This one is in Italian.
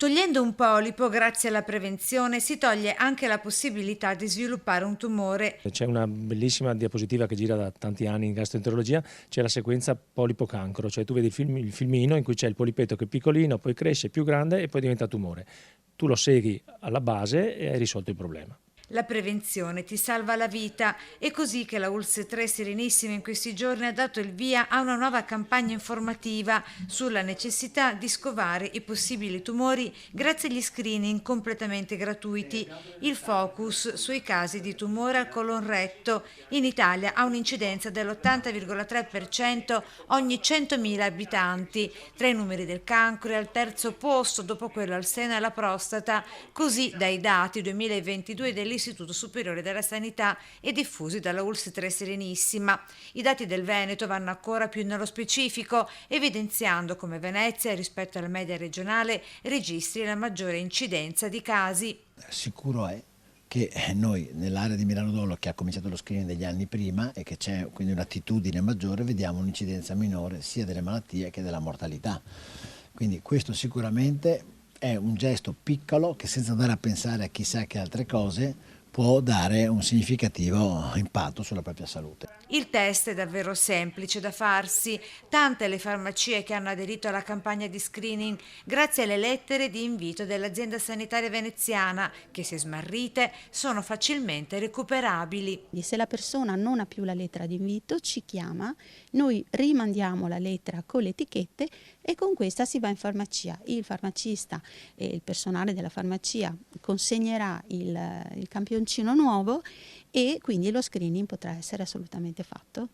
Togliendo un polipo, grazie alla prevenzione, si toglie anche la possibilità di sviluppare un tumore. C'è una bellissima diapositiva che gira da tanti anni in gastroenterologia, c'è la sequenza polipo-cancro, cioè tu vedi il filmino in cui c'è il polipetto che è piccolino, poi cresce più grande e poi diventa tumore. Tu lo segui alla base e hai risolto il problema. La prevenzione ti salva la vita. È così che la ULSS 3 Serenissima in questi giorni ha dato il via a una nuova campagna informativa sulla necessità di scovare i possibili tumori grazie agli screening completamente gratuiti. Il focus sui casi di tumore al colon retto. In Italia ha un'incidenza dell'80,3% ogni 100.000 abitanti. Tra i numeri del cancro è al terzo posto dopo quello al seno e alla prostata, così dai dati 2022 dell'Istituto Superiore della Sanità e diffusi dalla ULSS 3 Serenissima. I dati del Veneto vanno ancora più nello specifico, evidenziando come Venezia, rispetto alla media regionale, registri la maggiore incidenza di casi. Sicuro è che noi nell'area di Milano Dolo, che ha cominciato lo screening degli anni prima e che c'è quindi un'attitudine maggiore, vediamo un'incidenza minore sia delle malattie che della mortalità. Quindi questo sicuramente è un gesto piccolo che, senza andare a pensare a chissà che altre cose, può dare un significativo impatto sulla propria salute. Il test è davvero semplice da farsi. Tante le farmacie che hanno aderito alla campagna di screening grazie alle lettere di invito dell'azienda sanitaria veneziana che, se smarrite, sono facilmente recuperabili. Se la persona non ha più la lettera di invito, ci chiama, noi rimandiamo la lettera con le etichette e con questa si va in farmacia. Il farmacista e il personale della farmacia consegnerà il campioncino nuovo e quindi lo screening potrà essere assolutamente fatto.